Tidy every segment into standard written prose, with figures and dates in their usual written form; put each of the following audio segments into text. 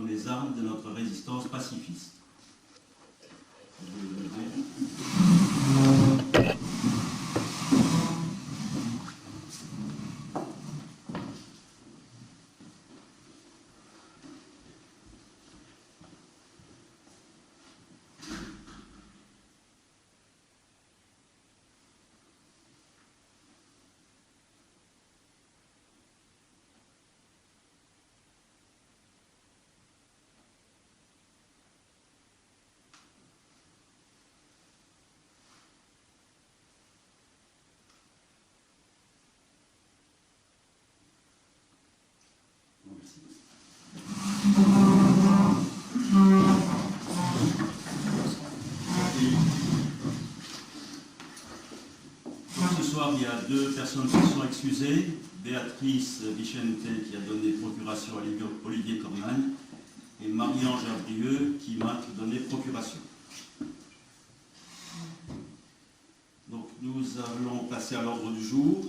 sont les armes de notre résistance pacifiste. Ce soir, il y a deux personnes qui sont excusées. Béatrice Vicente qui a donné procuration à Olivier Cornagne et Marie-Ange Abrieux qui m'a donné procuration. Donc nous allons passer à l'ordre du jour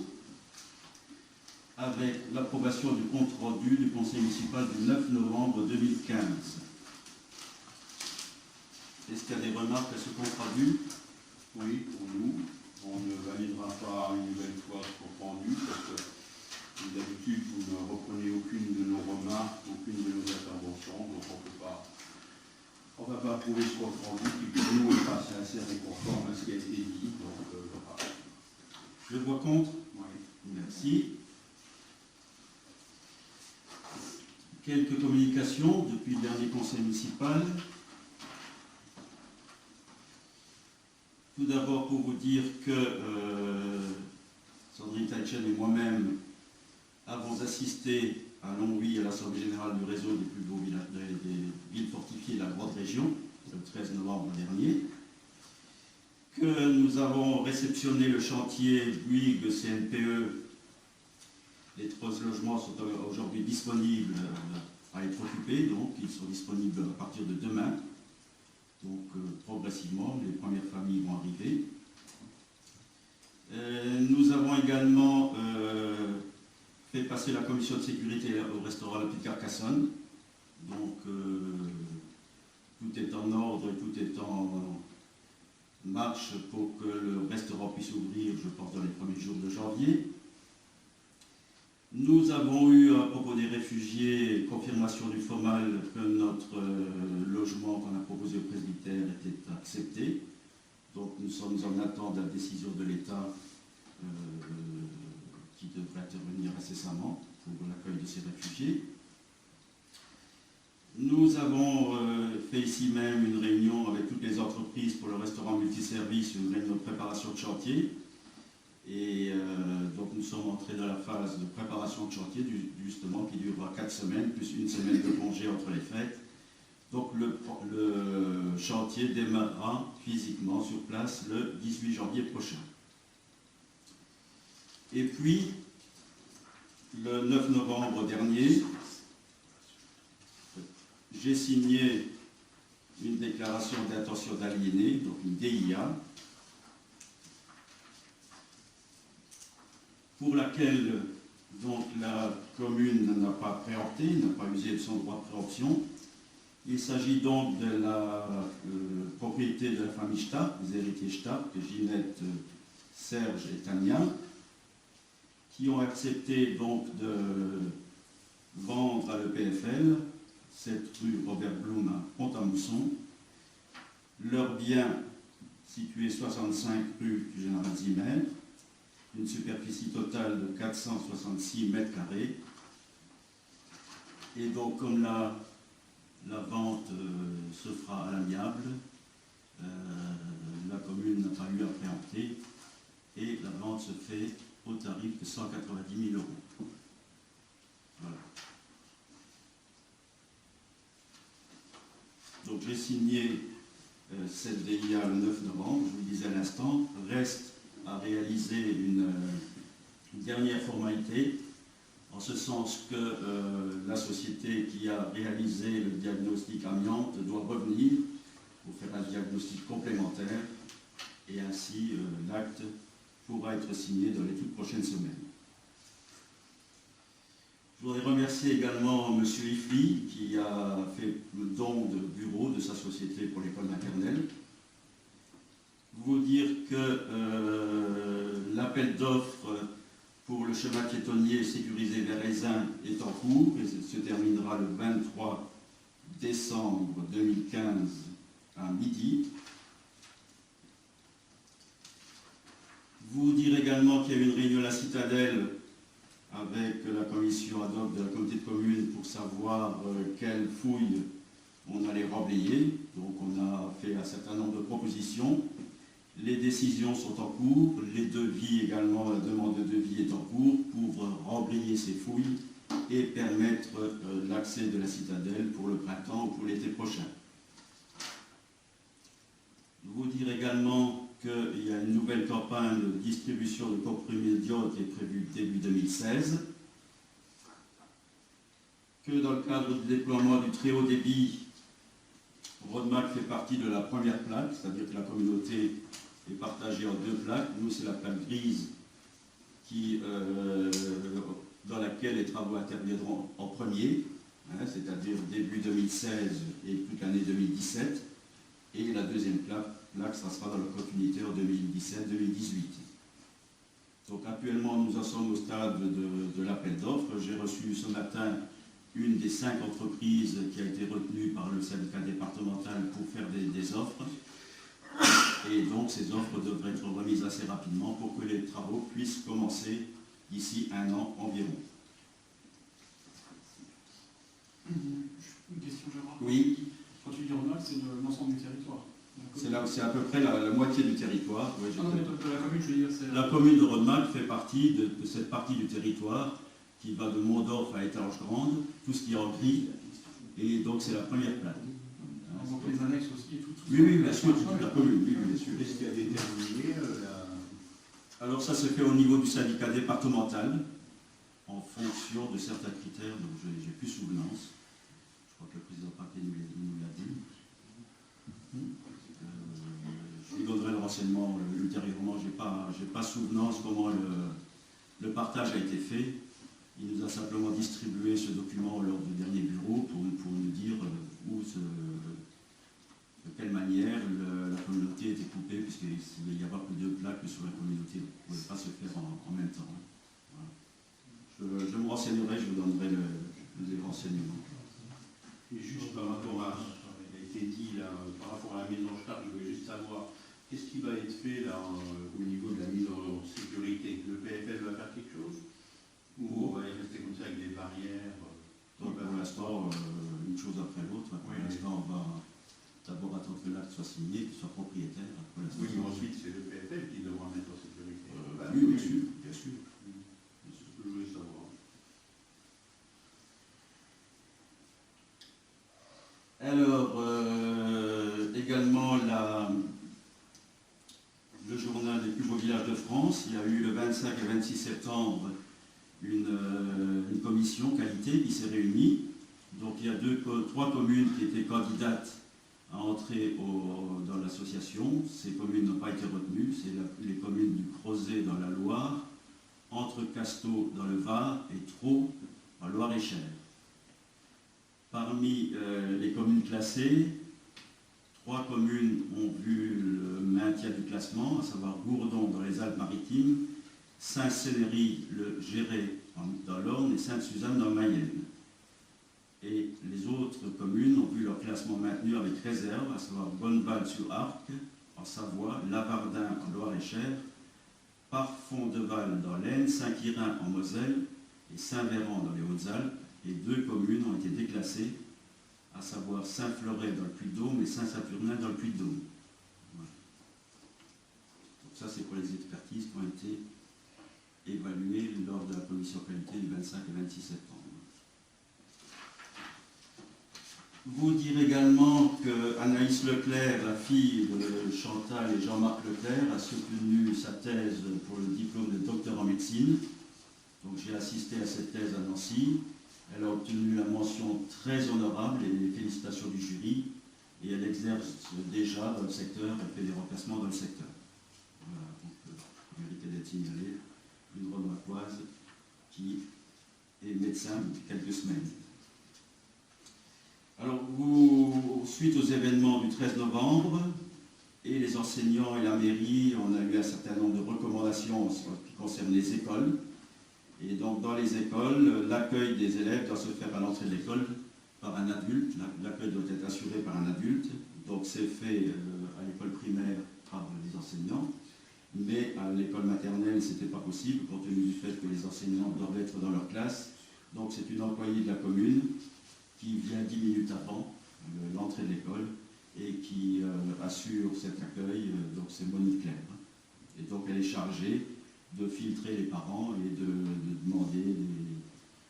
avec l'approbation du compte rendu du Conseil municipal du 9 novembre 2015. Est-ce qu'il y a des remarques à ce compte rendu? Oui, pour nous. On ne validera pas une nouvelle fois ce compte rendu parce que d'habitude vous ne reprenez aucune de nos remarques, aucune de nos interventions, donc on ne va pas approuver ce compte rendu qui pour nous est pas assez conforme à ce qui a été dit. Donc voilà. Je vois contre. Oui. Merci. Quelques communications depuis le dernier conseil municipal. Tout d'abord pour vous dire que Sandrine Taichen et moi-même avons assisté à Longwy à l'Assemblée générale du réseau des plus beaux des villes fortifiées de la grande région, le 13 novembre dernier, que nous avons réceptionné le chantier Bouygues CNPE. Les 13 logements sont aujourd'hui disponibles à être occupés, donc ils sont disponibles à partir de demain. Donc progressivement, les premières familles vont arriver. Nous avons également fait passer la commission de sécurité au restaurant La Petite Carcassonne. Donc tout est en ordre et tout est en marche pour que le restaurant puisse ouvrir, je pense, dans les premiers jours de janvier. Nous avons eu, à propos des réfugiés, confirmation du FOMAL que notre logement qu'on a proposé au presbytère était accepté. Donc nous sommes en attente de la décision de l'État qui devrait intervenir incessamment pour l'accueil de ces réfugiés. Nous avons fait ici même une réunion avec toutes les entreprises pour le restaurant multiservice, une réunion de préparation de chantier. Et donc nous sommes entrés dans la phase de préparation de chantier, justement, qui durera 4 semaines, plus une semaine de congé entre les fêtes. Donc le chantier démarrera physiquement sur place le 18 janvier prochain. Et puis, le 9 novembre dernier, j'ai signé une déclaration d'intention d'aliéner, donc une DIA, pour laquelle donc, la commune n'a pas préempté, n'a pas usé de son droit de préemption. Il s'agit donc de la propriété de la famille Stapp, des héritiers Stapp, Ginette, Serge et Tania, qui ont accepté donc de vendre à l'EPFL, cette rue Robert Blum à Pont-à-Mousson, leur bien situé 65 rue du Général Zimmer, une superficie totale de 466 mètres carrés. Et donc, comme la vente se fera à l'amiable, la commune n'a pas eu à préempter et la vente se fait au tarif de 190 000 €. Voilà. Donc, j'ai signé cette DIA le 9 novembre, je vous le disais à l'instant. Reste à réaliser une dernière formalité, en ce sens que la société qui a réalisé le diagnostic amiante doit revenir pour faire un diagnostic complémentaire et ainsi l'acte pourra être signé dans les toutes prochaines semaines. Je voudrais remercier également M. Ifli qui a fait d'offres pour le chemin piétonnier sécurisé vers Aisin est en cours et se terminera le 23 décembre 2015 à midi. Vous dire également qu'il y a eu une réunion à la Citadelle avec la commission ad hoc de la communauté de communes pour savoir quelles fouilles on allait reblayer. Donc on a fait un certain nombre de propositions. Les décisions sont en cours, les devis également, la demande de devis est en cours pour reblayer ces fouilles et permettre l'accès de la Citadelle pour le printemps ou pour l'été prochain. Vous dire également qu'il y a une nouvelle campagne de distribution de comprimés d'iode qui est prévue début 2016, que dans le cadre du déploiement du très haut débit, Rodemack fait partie de la première plaque, c'est-à-dire que la communauté est partagée en deux plaques. Nous, c'est la plaque grise dans laquelle les travaux interviendront en premier, c'est-à-dire début 2016 et toute l'année 2017. Et la deuxième plaque, ça sera dans le continuité en 2017-2018. Donc actuellement, nous en sommes au stade de l'appel d'offres. J'ai reçu ce matin une des 5 entreprises qui a été retenue par le syndicat départemental pour faire des offres. Et donc ces offres devraient être remises assez rapidement pour que les travaux puissent commencer d'ici 1 an environ. Une question, Gérard. Oui. Quand tu dis Rodemack, c'est l'ensemble du territoire. C'est à peu près la moitié du territoire. Oui, non, mais de la commune, je veux dire, c'est... La commune de Rodemack fait partie de cette partie du territoire qui va de Mondorf à Étanges-Grande, tout ce qui est en gris, et donc c'est la première plaque. Donc les annexes aussi et tout. Oui, bien sûr, toute la commune, oui, bien sûr. Qu'est-ce qui a déterminé Alors ça se fait au niveau du syndicat départemental, en fonction de certains critères, donc j'ai plus souvenance. Je crois que le président Paquet nous l'a dit. Je vous donnerai le renseignement ultérieurement, je n'ai pas souvenance comment le partage a été fait. Il nous a simplement distribué ce document lors du dernier bureau pour nous dire de quelle manière la communauté était coupée, puisqu'il n'y a pas que 2 plaques sur la communauté, on ne pouvait pas se faire en même temps. Voilà. Je me renseignerai, je vous donnerai les renseignements. Et juste par rapport à ce qui a été dit là, par rapport à la mise en charge, je voulais juste savoir qu'est-ce qui va être fait là au niveau de la mise en sécurité. Le PFL va faire quelque chose ou on va y rester comme ça avec des barrières? Donc pour l'instant, une chose après l'autre. Pour l'instant, on va d'abord attendre que l'acte soit signé, qu'il soit propriétaire. Oui, mais ensuite c'est le PFL qui devra mettre en sécurité. Oui, bien sûr, bien sûr. C'est ce que je voulais savoir. Alors, également le journal des plus beaux villages de France, il y a eu le 25 et 26 septembre une commission qualité qui s'est réunie. Donc il y a 3 communes qui étaient candidates à entrer dans l'association. Ces communes n'ont pas été retenues. C'est les communes du Crozet dans la Loire, Entre-Casteaux dans le Var et Thaux en Loire-et-Cher. Parmi les communes classées, 3 communes ont vu le maintien du classement, à savoir Gourdon dans les Alpes-Maritimes, Saint-Céleri, le Géret dans l'Orne et Sainte-Suzanne dans le Mayenne. Et les autres communes ont vu leur classement maintenu avec réserve, à savoir Bonneval-sur-Arc en Savoie, Lavardin en Loire-et-Cher, Parfond-de-Val dans l'Aisne, Saint-Quirin en Moselle et Saint-Véran dans les Hautes-Alpes. Et 2 communes ont été déclassées, à savoir Saint-Floret dans le Puy-de-Dôme et Saint-Saturnin dans le Puy-de-Dôme. Voilà. Donc ça, c'est pour les expertises qui ont été évaluées lors de la commission qualité du 25 et 26 septembre. Vous dire également que Anaïs Leclerc, la fille de Chantal et Jean-Marc Leclerc, a soutenu sa thèse pour le diplôme de docteur en médecine. Donc j'ai assisté à cette thèse à Nancy. Elle a obtenu la mention très honorable et les félicitations du jury. Et elle exerce déjà dans le secteur, elle fait des remplacements dans le secteur. Voilà, donc mérité d'être signalé. Une Rodemacquoise qui est médecin depuis quelques semaines. Alors, suite aux événements du 13 novembre et et les enseignants et la mairie, on a eu un certain nombre de recommandations en ce qui concerne les écoles. Et donc dans les écoles, l'accueil des élèves doit se faire à l'entrée de l'école par un adulte. L'accueil doit être assuré par un adulte. Donc c'est fait à l'école primaire par les enseignants. Mais à l'école maternelle, ce n'était pas possible, compte tenu du fait que les enseignants doivent être dans leur classe. Donc c'est une employée de la commune qui vient 10 minutes avant l'entrée de l'école et qui assure cet accueil, donc c'est Monique Claire. Et donc elle est chargée de filtrer les parents et de demander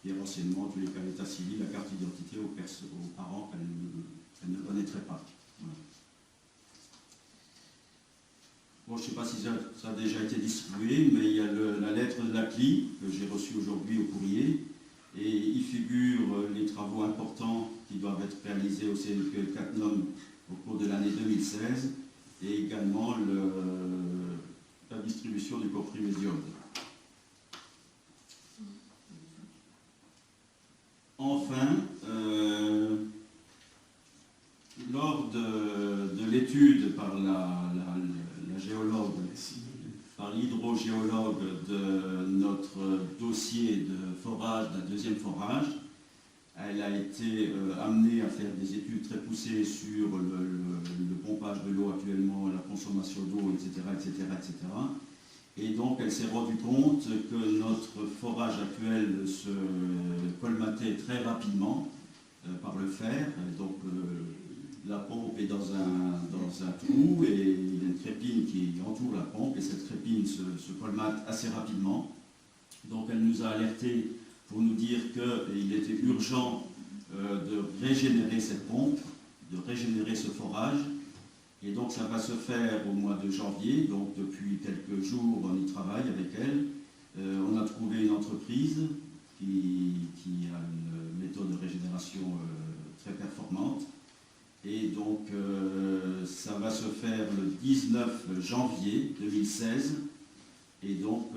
des renseignements, en tous les cas l'état civil, la carte d'identité aux parents qu'elle ne connaîtrait pas. Voilà. Bon, je ne sais pas si ça a déjà été distribué, mais il y a la lettre de la CLI que j'ai reçue aujourd'hui au courrier, et il figure les travaux importants qui doivent être réalisés au CLP Cattenom au cours de l'année 2016, et également la distribution du comprimé d'iode. Enfin, lors de l'étude par la géologue, par l'hydrogéologue de notre dossier de forage, d'un deuxième forage, elle a été amenée à faire des études très poussées sur le pompage de l'eau actuellement, la consommation d'eau, etc., etc., etc. Et donc elle s'est rendue compte que notre forage actuel se colmatait très rapidement par le fer. Donc la pompe est dans un trou et il y a une crépine qui entoure la pompe et cette crépine se colmate assez rapidement. Donc elle nous a alertés pour nous dire qu'il était urgent de régénérer cette pompe, de régénérer ce forage. Et donc ça va se faire au mois de janvier, donc depuis quelques jours on y travaille avec elle. On a trouvé une entreprise qui a une méthode de régénération très performante. Et donc ça va se faire le 19 janvier 2016. Et donc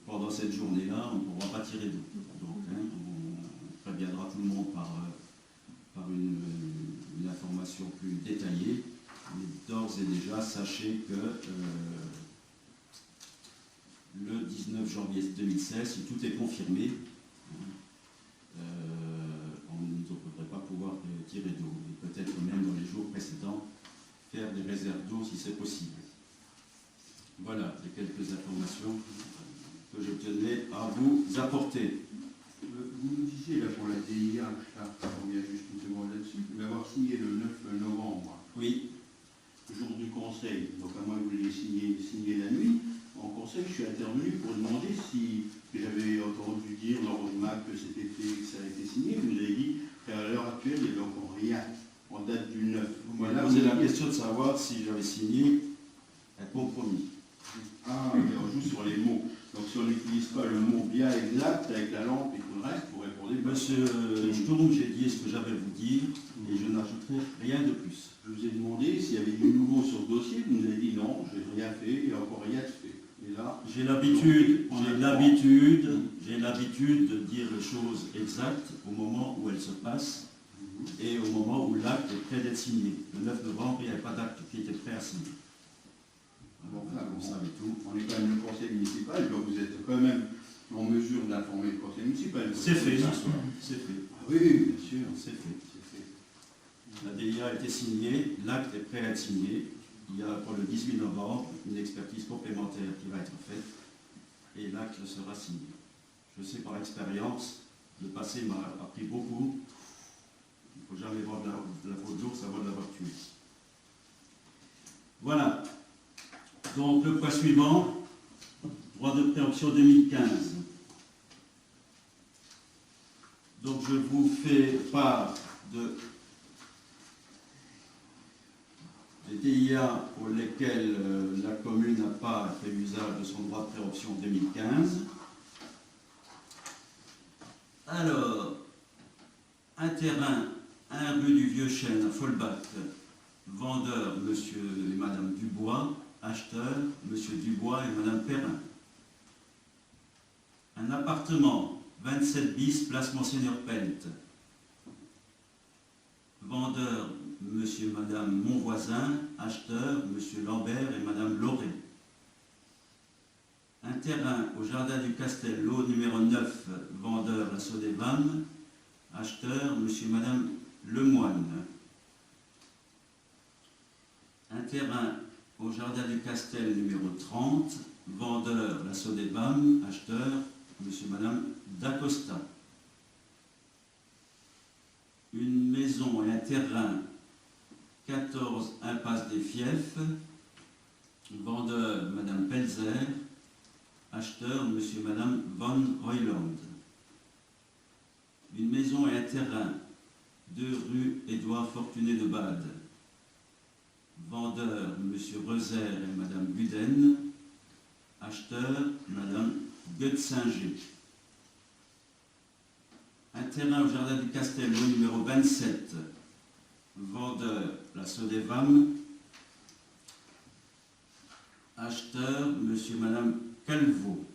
pendant cette journée-là, on ne pourra pas tirer d'eau. Donc on préviendra tout le monde par une information plus détaillée. Mais d'ores et déjà, sachez que le 19 janvier 2016, si tout est confirmé, on ne devrait pas pouvoir tirer d'eau. Et peut-être même dans les jours précédents, faire des réserves d'eau si c'est possible. Voilà les quelques informations que je tenais à vous apporter. Vous nous disiez là pour la DIA, on vient juste une seconde là-dessus, d'avoir signé le 9 novembre. Oui. Le jour du conseil, donc à moins que vous l'ayez signé la nuit, en conseil je suis intervenu pour demander si j'avais entendu dire dans votre MAC que c'était fait, que ça a été signé. Vous avez dit qu'à l'heure actuelle, il n'y avait encore rien en date du 9. Vous m'avez posé la question de savoir si j'avais signé un compromis. Ah, mais on joue sur les mots. Donc si on n'utilise pas le mot bien exact avec la lampe et tout le reste, vous répondez. Monsieur Sturm, j'ai dit ce que j'avais à vous dire et je n'ajouterai rien de plus. Je vous ai demandé s'il y avait du nouveau sur le dossier, vous nous avez dit non, je n'ai rien fait, il n'y a encore rien de fait. Et là, j'ai l'habitude de dire les choses exactes au moment où elles se passent et au moment où l'acte est prêt d'être signé. Le 9 novembre, il n'y avait pas d'acte qui était prêt à signer. Bon, enfin, vous savez tout. On est quand même le conseil municipal, donc vous êtes quand même en mesure d'informer le conseil municipal. C'est fait ce soir. C'est fait. Ah oui, bien sûr. C'est fait. La DIA a été signée, l'acte est prêt à être signé. Il y a pour le 18 novembre une expertise complémentaire qui va être faite et l'acte sera signé. Je sais par expérience, le passé m'a appris beaucoup. Il ne faut jamais voir de la faute d'ours avant de l'avoir tué. Voilà. Donc le point suivant, droit de préemption 2015. Donc je vous fais part des DIA pour lesquels la commune n'a pas fait usage de son droit de préemption 2015. Alors, un terrain, 1 rue du Vieux Chêne à Folbach, vendeur monsieur et madame Dubois, acheteur monsieur Dubois et madame Perrin. Un appartement, 27 bis, place Monseigneur Pelt, vendeur monsieur madame Monvoisin, acheteurs, monsieur Lambert et madame Lauré. Un terrain au jardin du Castello, numéro 9, vendeur la Sodévam, acheteur, monsieur et madame Lemoine. Un terrain au jardin du Castel, numéro 30, vendeur la Sodévam, acheteur, monsieur et madame D'Acosta. Une maison et un terrain, 14 impasse des Fiefs, vendeur madame Pelzer, acheteur monsieur et madame Van Royland. Une maison et un terrain, 2 rue Édouard Fortuné de Bade, vendeur monsieur Rezer et madame Guden, acheteur madame Goetzinger. Un terrain au jardin du Castello, numéro 27, vendeur la Sodévam, acheteur monsieur et madame Calvo.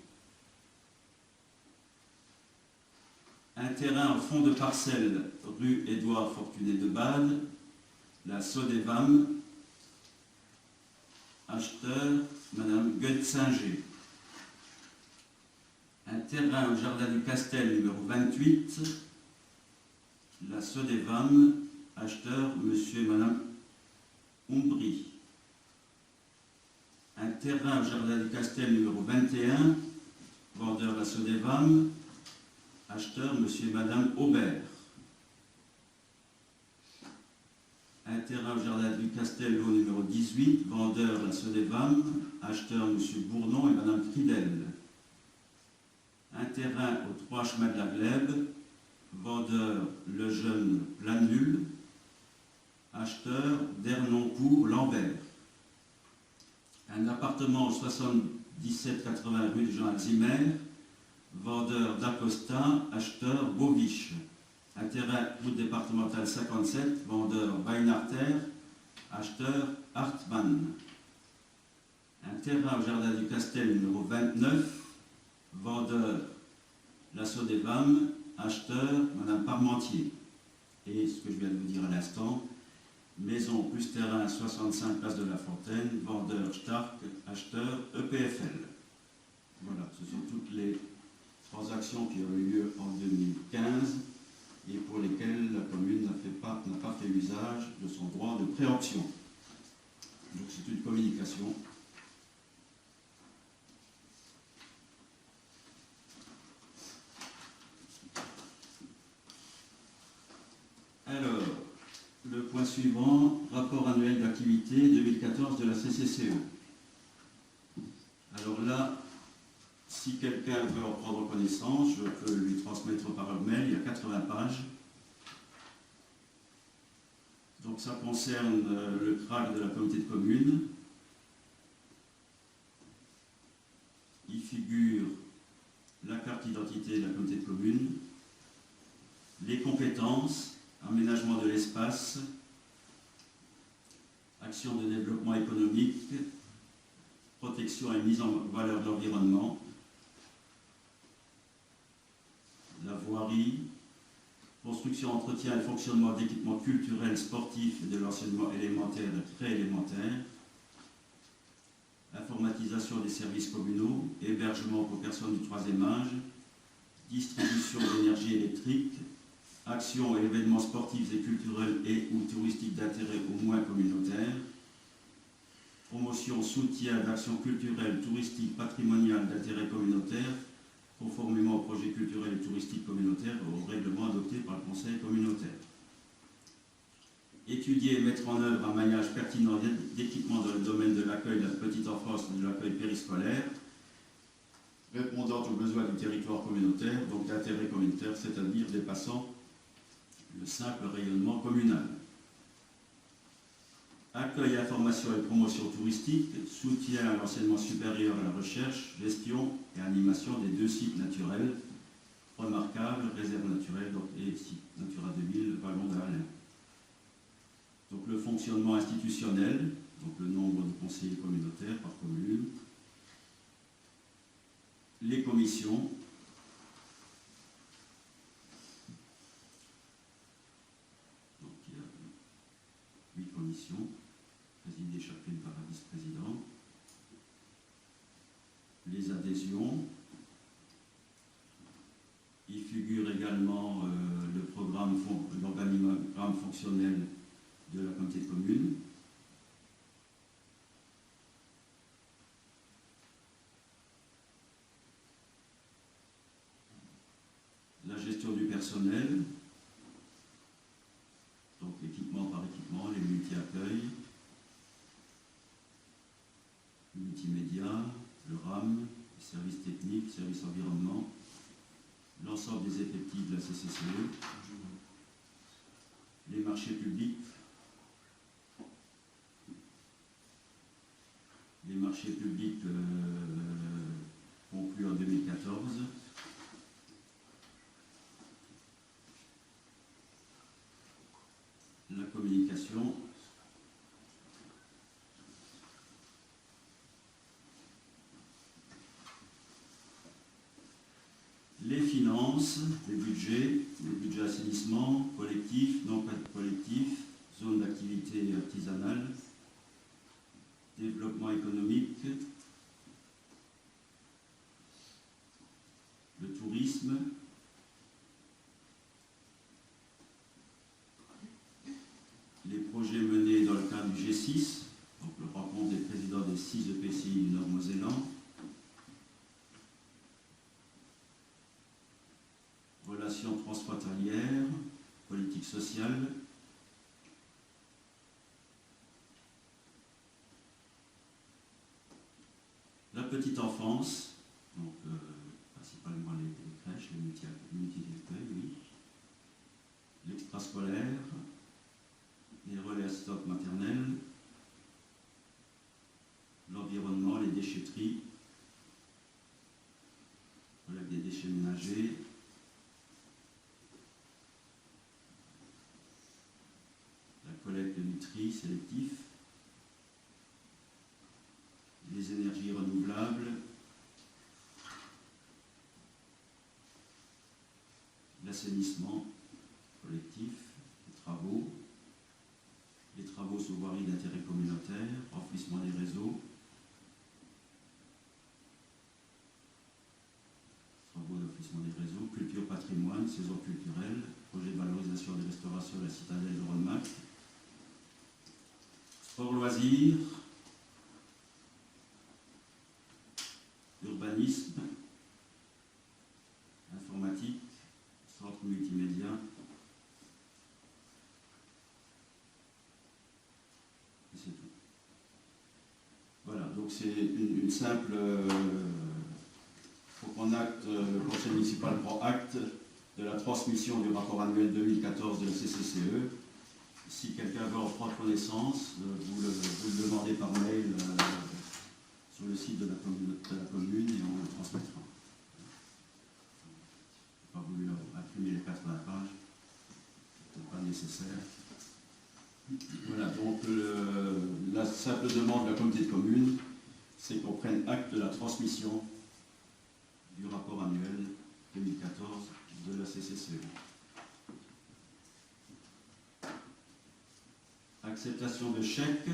Un terrain au fond de parcelle, rue Édouard Fortuné de Bade, la Sodévam, acheteur madame Goetzinger. Un terrain au jardin du Castel, numéro 28, la Sodévam, acheteur monsieur et madame Umbry. Un terrain au jardin du Castel, numéro 21, vendeur la Sodévam, acheteur monsieur et madame Aubert. Un terrain au jardin du Castello, numéro 18, vendeur la Sodévam, acheteur monsieur Bourdon et madame Fridel. Un terrain aux 3 chemins de la Glèbe, vendeur le jeune Planul, acheteur d'Ernoncourt Lambert. Un appartement au 77-80 rue de Jean Alzimer, vendeur d'Acosta, acheteur Boviche. Un terrain route départementale 57, vendeur Weinarter, acheteur Hartmann. Un terrain au jardin du Castel numéro 29, vendeur la Sodévam, acheteur madame Parmentier. Et ce que je viens de vous dire à l'instant, maison plus terrain 65 place de la Fontaine, vendeur Stark, acheteur EPFL. Voilà, ce sont toutes les transactions qui ont eu lieu en 2015 et pour lesquelles la commune n'a pas fait usage de son droit de préemption. Donc c'est une communication. Alors, le point suivant, rapport annuel d'activité 2014 de la CCCE. Alors là, si quelqu'un veut en prendre connaissance, je peux lui transmettre par mail, il y a 80 pages. Donc ça concerne le CRAC de la communauté de communes. Il figure la carte d'identité de la communauté de communes, les compétences, aménagement de l'espace, action de développement économique, protection et mise en valeur de l'environnement, la voirie, construction, entretien et fonctionnement d'équipements culturels, sportifs et de l'enseignement élémentaire et préélémentaire, informatisation des services communaux, hébergement pour personnes du 3e âge, distribution d'énergie électrique, actions et événements sportifs et culturels et ou touristiques d'intérêt au moins communautaire, promotion, soutien d'actions culturelles, touristiques, patrimoniales d'intérêt communautaire, conformément au projet culturel et touristique communautaire au règlement adopté par le Conseil communautaire. Étudier et mettre en œuvre un maillage pertinent d'équipements dans le domaine de l'accueil de la petite enfance et de l'accueil périscolaire, répondant aux besoins du territoire communautaire, donc d'intérêt communautaire, c'est-à-dire dépassant le simple rayonnement communal. Accueil, information et promotion touristique, soutien à l'enseignement supérieur et à la recherche, gestion et animation des 2 sites naturels remarquables, réserve naturelle et site Natura 2000, Vallon de Halles. Donc le fonctionnement institutionnel, donc le nombre de conseillers communautaires par commune, les commissions, donc il y a 8 commissions. commissions, présidées chacune par un vice-président. Les adhésions. Il figure également l'organigramme fonctionnel de la communauté de communes. La gestion du personnel, donc équipement par équipement, les multi-accueils, le multimédia, le RAM, les services techniques, services environnement, l'ensemble des effectifs de la CCCE, les marchés publics, conclus en 2014, la communication, les finances, les budgets assainissement, collectif, non collectif, zone d'activité artisanale, développement économique, le tourisme, les projets menés dans le cadre du G6, donc le rencontre des présidents des 6 EPCI du Nord-Mosellan, relations transfrontalières, politique sociale, la petite enfance, donc principalement les crèches, les multi-accueils, oui, l'extrascolaire, les relais assistantes maternelles, l'environnement, les déchetteries, relève des déchets ménagers, la collecte du tri sélectif, les énergies renouvelables, l'assainissement collectif, les travaux sous voirie d'intérêt communautaire, renflouissement des réseaux, travaux d'enfouissement des réseaux, culture patrimoine, saison culturelle, projet de valorisation des restaurations de la citadelle de Rodemack, sport loisirs, urbanisme, informatique, centre multimédia, et c'est tout. Voilà, donc c'est une simple... faut qu'on acte, le conseil municipal prend acte de la transmission du rapport annuel 2014 de la CCCE. Si quelqu'un veut en prendre connaissance, vous le demandez par mail sur le site de la commune et on le transmettra. Je n'ai pas voulu imprimer les 80 pages, c'est pas nécessaire. Voilà, donc la simple demande de la communauté de communes, c'est qu'on prenne acte de la transmission du rapport annuel 2014 de la CCCE. Acceptation de chèques.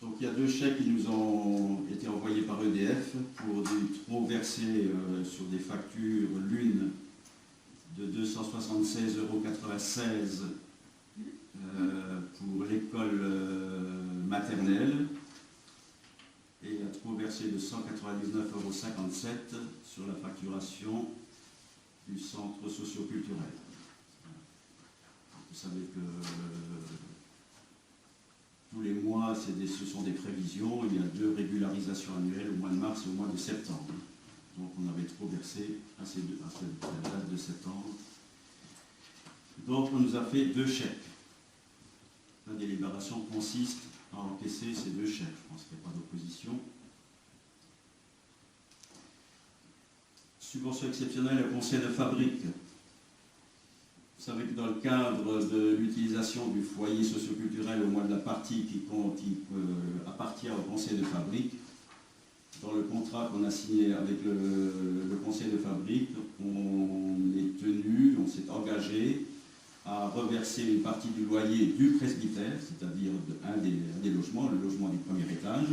Donc il y a 2 chèques qui nous ont été envoyés par EDF pour des travaux versés sur des factures, l'une de 276,96 € pour l'école maternelle et un travaux versé de 199,57 € sur la facturation du centre socio-culturel. Vous savez que tous les mois, ce sont des prévisions. Il y a 2 régularisations annuelles au mois de mars et au mois de septembre. Donc on avait trop versé à cette date de septembre. Donc on nous a fait 2 chèques. La délibération consiste à encaisser ces 2 chèques. Je pense qu'il n'y a pas d'opposition. Subvention exceptionnelle au conseil de fabrique. Vous savez que dans le cadre de l'utilisation du foyer socioculturel au moins de la partie qui appartient au conseil de fabrique, dans le contrat qu'on a signé avec le conseil de fabrique, on est tenu, on s'est engagé à reverser une partie du loyer du presbytère, c'est-à-dire un des logements, le logement du premier étage.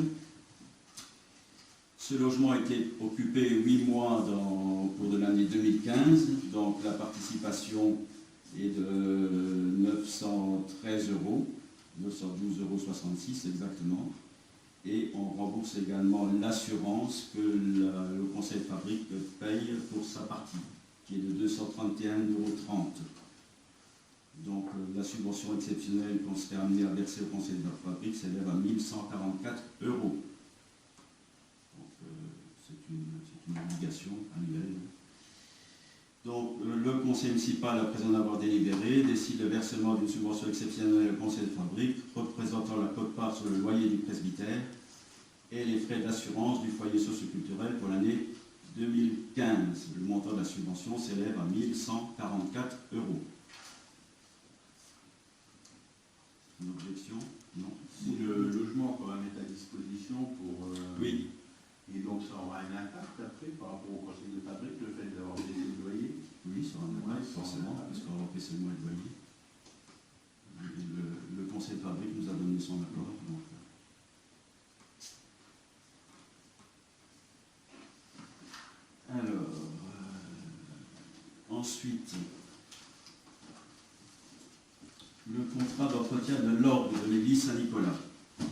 Ce logement a été occupé 8 mois au cours de l'année 2015, donc la participation est de 913 euros, 912,66 euros exactement, et on rembourse également l'assurance que le conseil de fabrique paye pour sa partie, qui est de 231,30 euros. Donc la subvention exceptionnelle qu'on serait amené à verser au conseil de fabrique s'élève à 1144 euros. Donc c'est une obligation annuelle. Donc le conseil municipal, après en avoir délibéré, décide le versement d'une subvention exceptionnelle au conseil de fabrique représentant la quote-part sur le loyer du presbytère et les frais d'assurance du foyer socioculturel pour l'année 2015. Le montant de la subvention s'élève à 1144 euros. Une objection? Non. Si le logement quand même est à disposition pour... Oui. Et donc ça aura un impact après par rapport au conseil de fabrique, le fait d'avoir baissé le loyer? Oui, ça aura un impact, forcément, parce qu'on va baisser le mois de loyer. Le conseil de fabrique nous a donné son accord. Donc, alors, ensuite, le contrat d'entretien de l'ordre de l'église Saint-Nicolas. Je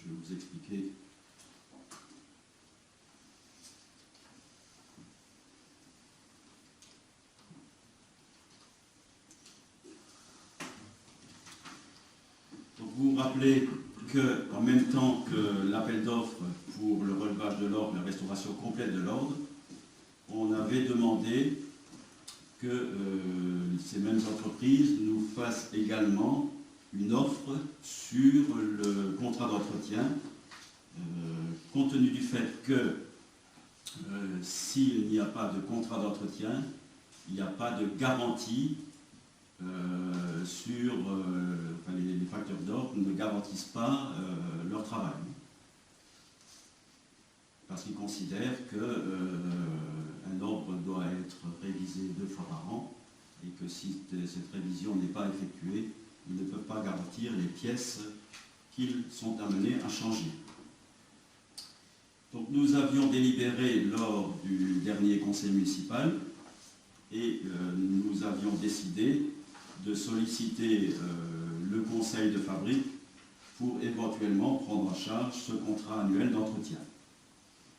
vais vous expliquer. Donc vous vous rappelez qu'en même temps que l'appel d'offres pour le relevage de l'ordre, la restauration complète de l'ordre, on avait demandé que ces mêmes entreprises nous fassent également une offre sur le contrat d'entretien, compte tenu du fait que s'il n'y a pas de contrat d'entretien, il n'y a pas de garantie sur... les facteurs d'ordre ne garantissent pas leur travail. Parce qu'ils considèrent qu'un ordre doit être révisé 2 fois par an et que si cette révision n'est pas effectuée, ils ne peuvent pas garantir les pièces qu'ils sont amenés à changer. Donc nous avions délibéré lors du dernier conseil municipal et nous avions décidé de solliciter le conseil de fabrique pour éventuellement prendre en charge ce contrat annuel d'entretien.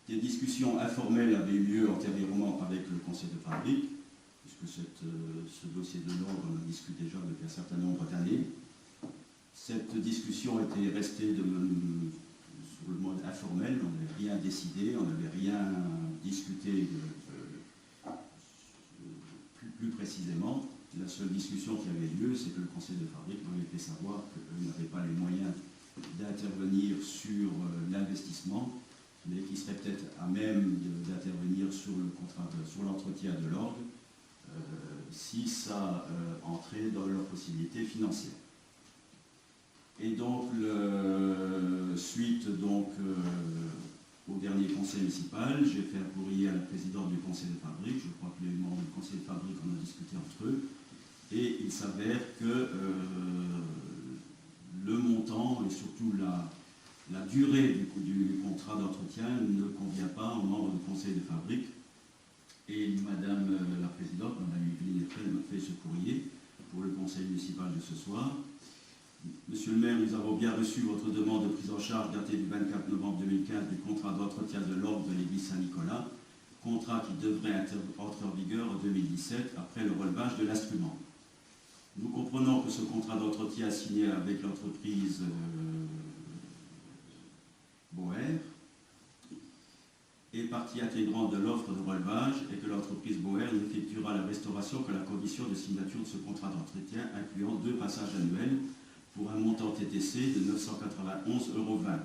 Des discussions informelles avaient eu lieu antérieurement avec le conseil de fabrique, puisque ce dossier de l'ordre, on en discute déjà depuis un certain nombre d'années. Cette discussion était restée sur le mode informel, on n'avait rien décidé, on n'avait rien discuté plus précisément. La seule discussion qui avait lieu, c'est que le conseil de fabrique m'avait fait savoir qu'il n'avait pas les moyens d'intervenir sur l'investissement, mais qui serait peut-être à même d'intervenir sur le contrat, sur l'entretien de l'ordre, si ça entrait dans leurs possibilités financières. Et donc, suite au dernier conseil municipal, j'ai fait un courrier à la présidente du conseil de fabrique, je crois que les membres du conseil de fabrique en ont discuté entre eux, et il s'avère que le montant et surtout la durée du contrat d'entretien ne convient pas aux membres du conseil de fabrique. Et Madame la présidente, Madame Yveline Eiffel, m'a fait ce courrier pour le conseil municipal de ce soir. Monsieur le maire, nous avons bien reçu votre demande de prise en charge datée du 24 novembre 2015 du contrat d'entretien de l'ordre de l'église Saint-Nicolas, contrat qui devrait entrer en vigueur en 2017 après le relevage de l'instrument. Nous comprenons que ce contrat d'entretien signé avec l'entreprise Boer est partie intégrante de l'offre de relevage et que l'entreprise Boer n'effectuera la restauration que la condition de signature de ce contrat d'entretien incluant 2 passages annuels pour un montant TTC de 991,20 €.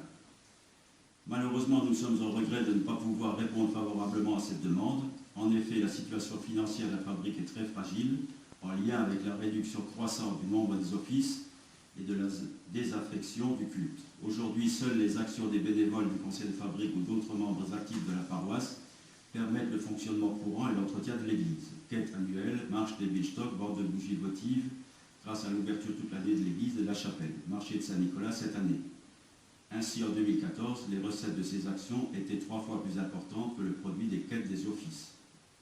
Malheureusement, nous sommes en regret de ne pas pouvoir répondre favorablement à cette demande. En effet, la situation financière de la fabrique est très fragile, en lien avec la réduction croissante du nombre des offices et de la désaffection du culte. Aujourd'hui, seules les actions des bénévoles du conseil de fabrique ou d'autres membres actifs de la paroisse permettent le fonctionnement courant et l'entretien de l'église. Quête annuelle, marche des Billstock, vente de bougies votives, grâce à l'ouverture toute l'année de l'église et de la chapelle. Marché de Saint-Nicolas cette année. Ainsi, en 2014, les recettes de ces actions étaient 3 fois plus importantes que le produit des quêtes des offices,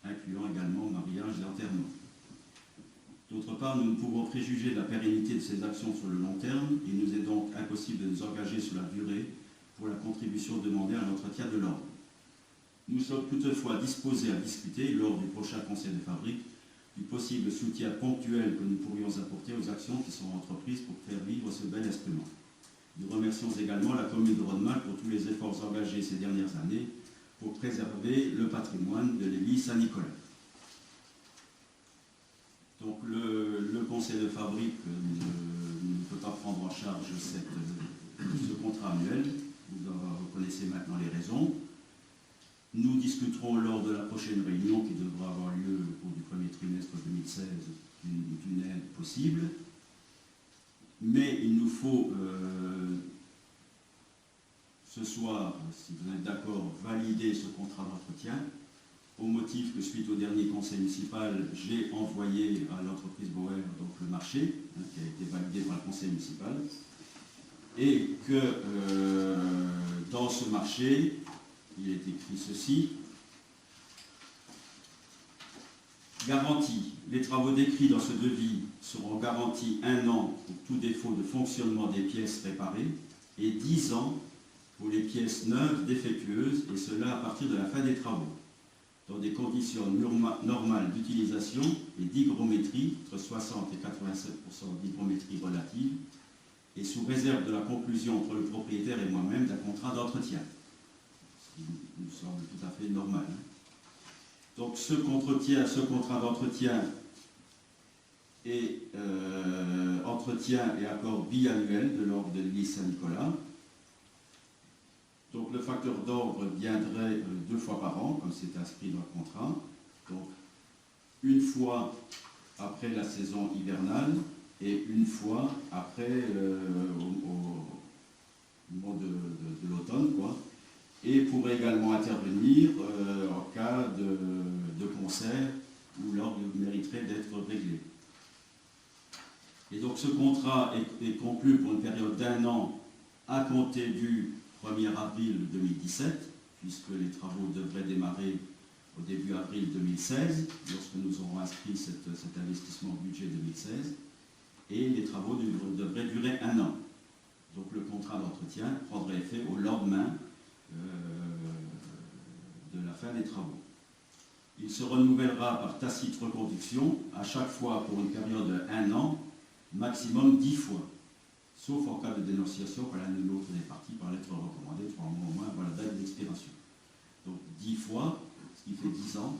incluant également mariage et enterrement. D'autre part, nous ne pouvons préjuger de la pérennité de ces actions sur le long terme. Il nous est donc impossible de nous engager sur la durée pour la contribution demandée à l'entretien de l'ordre. Nous sommes toutefois disposés à discuter, lors du prochain conseil de fabrique, du possible soutien ponctuel que nous pourrions apporter aux actions qui sont entreprises pour faire vivre ce bel instrument. Nous remercions également la commune de Rodemack pour tous les efforts engagés ces dernières années pour préserver le patrimoine de l'église Saint-Nicolas. Donc le conseil de fabrique ne peut pas prendre en charge ce contrat annuel. Vous connaissez maintenant les raisons. Nous discuterons lors de la prochaine réunion qui devra avoir lieu au cours du premier trimestre 2016 d'une aide possible. Mais il nous faut ce soir, si vous êtes d'accord, valider ce contrat d'entretien, au motif que suite au dernier conseil municipal, j'ai envoyé à l'entreprise Bauer donc le marché, qui a été validé par le conseil municipal, et que dans ce marché, il est écrit ceci: garantie. Les travaux décrits dans ce devis seront garantis 1 an pour tout défaut de fonctionnement des pièces réparées et 10 ans pour les pièces neuves défectueuses, et cela à partir de la fin des travaux, dans des conditions normales d'utilisation et d'hygrométrie, entre 60 et 87% d'hygrométrie relative, et sous réserve de la conclusion entre le propriétaire et moi-même d'un contrat d'entretien. Ce qui nous semble tout à fait normal. Donc ce contrat d'entretien et entretien et accord biannuel de l'ordre de l'église Saint-Nicolas. Donc le facteur d'ordre viendrait 2 fois par an, comme c'est inscrit dans le contrat. Donc une fois après la saison hivernale et une fois après au moment de l'automne, quoi. Et pourrait également intervenir en cas de concert où l'ordre mériterait d'être réglé. Et donc ce contrat est conclu pour une période d'1 an à compter du 1er avril 2017, puisque les travaux devraient démarrer au début avril 2016, lorsque nous aurons inscrit cet investissement au budget 2016, et les travaux devraient durer 1 an. Donc le contrat d'entretien prendrait effet au lendemain de la fin des travaux. Il se renouvellera par tacite reconduction à chaque fois pour une période de 1 an, maximum 10 fois, sauf en cas de dénonciation par l'un ou l'autre des parties par lettre recommandée, 3 mois au moins avant la date d'expiration. Donc 10 fois, ce qui fait 10 ans,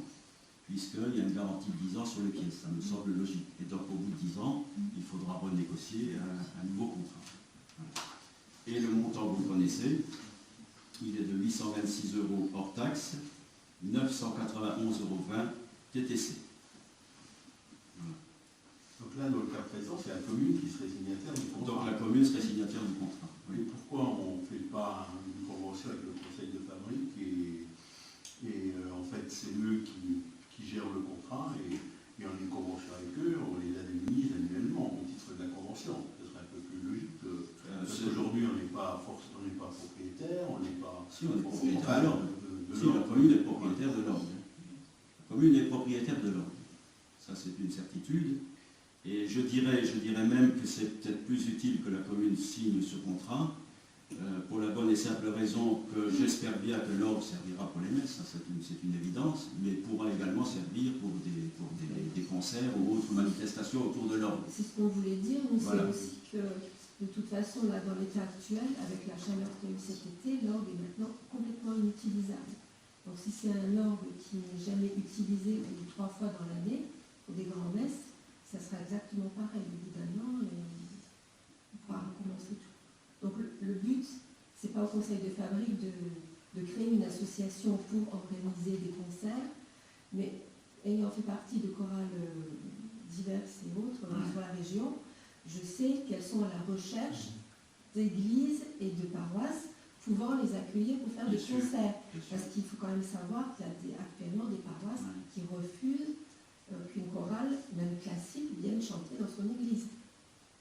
puisqu'il y a une garantie de 10 ans sur les pièces. Ça me semble logique. Et donc au bout de 10 ans, il faudra renégocier un nouveau contrat. Voilà. Et le montant, vous le connaissez, il est de 826 € hors taxe, 991,20 € TTC. Voilà. Donc là, dans le cas présent, c'est la commune qui serait signataire du contrat. Donc la commune serait signataire du contrat. Oui. Et pourquoi on ne fait pas une convention avec le conseil de fabrique et en fait, c'est eux qui gèrent le contrat et on a une convention avec eux, on les indemnise annuellement au titre de la convention. Ce serait un peu plus logique parce qu'aujourd'hui, on n'est pas propriétaire, on n'est pas... Si, on est propriétaire de l'ordre. Si, la commune est propriétaire de l'ordre. La commune est propriétaire de l'ordre. Ça, c'est une certitude. Et je dirais même que c'est peut-être plus utile que la commune signe ce contrat, pour la bonne et simple raison que j'espère bien que l'ordre servira pour les messes, ça c'est une évidence, mais pourra également servir pour des concerts ou autres manifestations autour de l'ordre. C'est ce qu'on voulait dire, mais voilà. C'est aussi que de toute façon, là, dans l'état actuel, avec la chaleur qu'il y a eu cet été, l'orgue est maintenant complètement inutilisable. Donc si c'est un orgue qui n'est jamais utilisé ou 3 fois dans l'année, pour des grandes messes, ça sera exactement pareil. Au bout d'1 an, on pourra recommencer tout. Donc le but, c'est pas au conseil de fabrique de créer une association pour organiser des concerts, mais ayant fait partie de chorales diverses et autres sur la région, je sais qu'elles sont à la recherche d'églises et de paroisses pouvant les accueillir pour faire des concerts. Parce qu'il faut quand même savoir qu'il y a actuellement des paroisses qui refusent qu'une chorale, même classique, vienne chanter dans son église,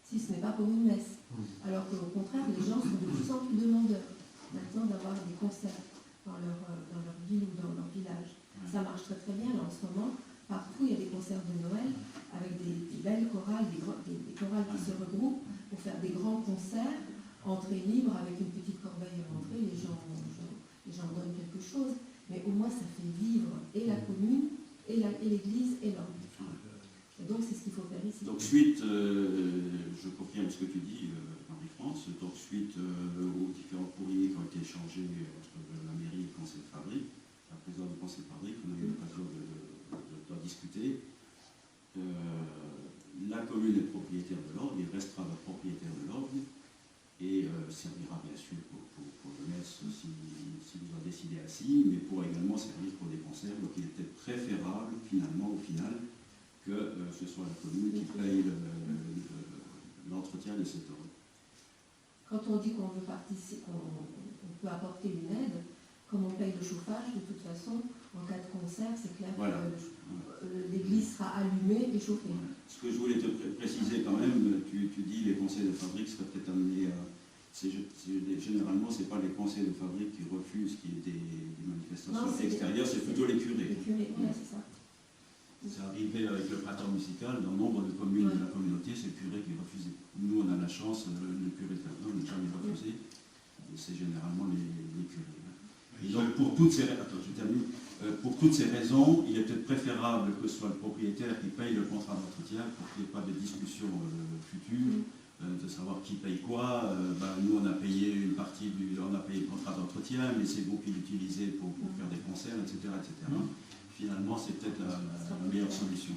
si ce n'est pas pour une messe. Alors qu'au contraire, les gens sont de plus en plus demandeurs maintenant d'avoir des concerts dans leur ville ou dans leur village. Ça marche très très bien là, en ce moment. Partout, il y a des concerts de Noël avec des belles chorales, des chorales qui se regroupent pour faire des grands concerts, entrée libre avec une petite corbeille à l'entrée, les gens donnent quelque chose. Mais au moins, ça fait vivre et la commune, et l'église, et l'ordre. Et donc, c'est ce qu'il faut faire ici. Donc, suite, je confirme ce que tu dis, Marie-France, donc suite aux différents courriers qui ont été échangés entre la mairie et le conseil de fabrique, la présidente du conseil de fabrique, on a eu l'occasion d'en discuter. La commune est propriétaire de l'ordre, il restera la propriétaire de l'ordre, et servira bien sûr pour le messe si vous en décidez ainsi, mais pour également servir pour des concerts. Donc il était préférable finalement au final que ce soit la commune qui paye l'entretien de cet ordre. Quand on dit qu'on veut participer, qu'on peut apporter une aide, comme on paye le chauffage, de toute façon, en cas de concert, c'est clair que l'église sera allumée et chauffée. Ce que je voulais te préciser quand même, tu dis les conseils de fabrique seraient peut-être amenés à... Généralement, ce n'est pas les conseils de fabrique qui refusent qu'il y ait des manifestations extérieures, c'est plutôt les curés. Les curés, oui, c'est ça. C'est arrivé avec le printemps musical, dans nombre de communes de la communauté, c'est le curé qui refusait. Nous, on a la chance, le curé de Clermont n'a jamais refusé, et c'est généralement les curés. Et donc, pour toutes ces raisons, il est peut-être préférable que ce soit le propriétaire qui paye le contrat d'entretien pour qu'il n'y ait pas de discussion future, de savoir qui paye quoi. Nous, on a payé une partie on a payé le contrat d'entretien, mais c'est vous qui l'utilisez pour faire des concerts, etc. Finalement, c'est peut-être la meilleure solution.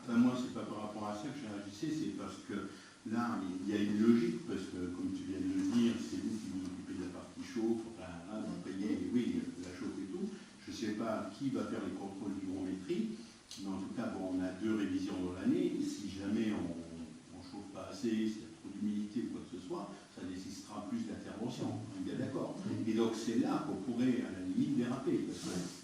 Moi, c'est pas par rapport à ça que j'ai réagi, c'est parce que là, il y a une logique, parce que, comme tu viens de le dire, c'est vous qui vous occupez de la partie chauffe, vous payez, oui, la chauffe et tout. Je ne sais pas qui va faire les contrôles d'hygrométrie, mais en tout cas, on a 2 révisions dans l'année, et si jamais on ne chauffe pas assez, s'il y a trop d'humidité ou quoi que ce soit, ça nécessitera plus d'intervention, on est bien d'accord. Et donc, c'est là qu'on pourrait, à la limite, déraper, parce que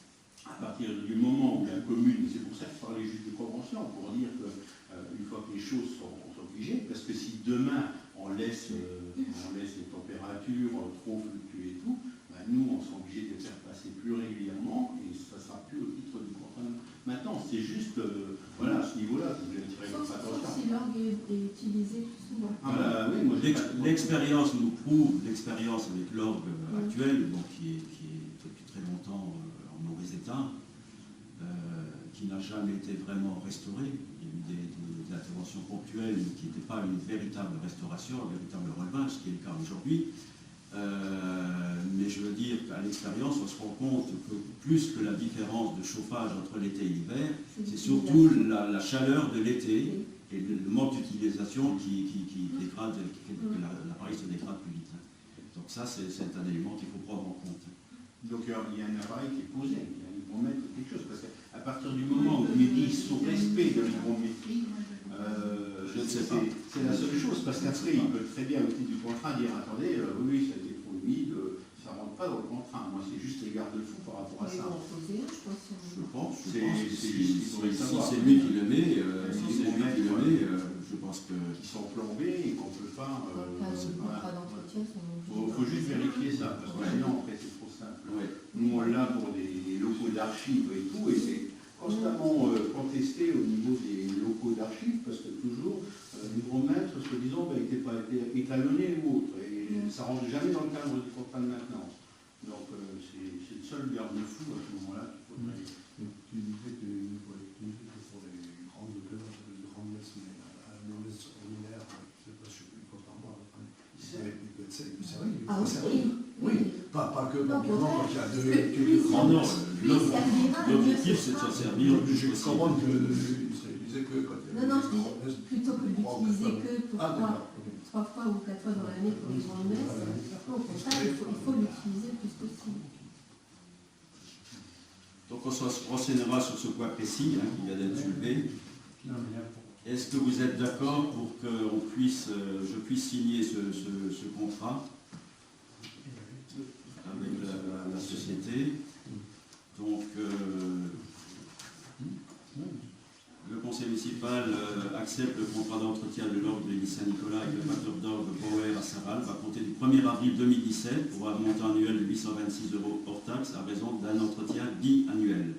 à partir du moment où la commune, c'est pour ça que je parlais juste de convention, pour dire qu'une fois que les choses sont obligées, parce que si demain on laisse les températures trop fluctuer et tout, nous on sera obligé de les faire passer plus régulièrement et ça ne sera plus au titre du contrat. Maintenant, c'est juste à ce niveau-là que j'ai attiré votre attention. Si l'orgue est utilisé plus souvent. L'expérience nous prouve, l'expérience avec l'orgue actuel, donc qui est depuis très longtemps en mauvais état, qui n'a jamais été vraiment restauré. Il y a eu des interventions ponctuelles qui n'étaient pas une véritable restauration, un véritable relevage, ce qui est le cas aujourd'hui. Mais je veux dire qu'à l'expérience, on se rend compte que plus que la différence de chauffage entre l'été et l'hiver, c'est surtout la chaleur de l'été et le manque d'utilisation qui dégrade, que l'appareil se dégrade plus vite. Donc ça, c'est un élément qu'il faut prendre en compte. Donc il y a un appareil qui est posé, il faut mettre quelque chose, parce qu'à partir du moment où on dit sous respect de l'hygrométrie, je ne sais pas. C'est la seule chose, parce qu'après, il peut très bien, au titre du contrat, dire attendez, oui, ça a été trop humide, ça ne rentre pas dans le contrat. Moi, c'est juste les garde-fous par rapport à ça. Je pense. C'est juste qu'il faudrait savoir. Si c'est lui qui le met, je pense que. Qui sont plombés et qu'on ne peut pas. Il faut juste vérifier ça, parce que sinon, après, c'est trop simple. Nous, on l'a pour des locaux d'archives et tout, et c'est constamment contesté au niveau des locaux d'archives, parce que toujours, l'hygromètre, soi-disant, n'était pas étalonné ou autre, et ça ne rentre jamais dans le cadre du contrat de maintenance. Donc, c'est le seul garde-fou à ce moment-là qu'il faudrait. Tu disais que pour les grandes messes, mais à la messe ordinaire, je ne sais pas, je suis plus content moi. C'est vrai, oui. Pas que quand il y a deux grandes messes. L'objectif, c'est de s'en servir. Je comprends que je disais que quand il y a non, je disais plutôt que d'utiliser que pour 3 fois ou 4 fois dans l'année pour les grandes messes. Au contraire, il faut l'utiliser le plus possible. Donc on se renseignera sur ce point précis qui vient d'être soulevé. Est-ce que vous êtes d'accord pour que je puisse signer ce contrat avec la société municipal accepte le contrat d'entretien de l'ordre de l'église Saint-Nicolas avec le batteur d'orgue Bauer à Sarral va compter du 1er avril 2017 pour un montant annuel de 826 € hors taxe à raison d'un entretien biannuel.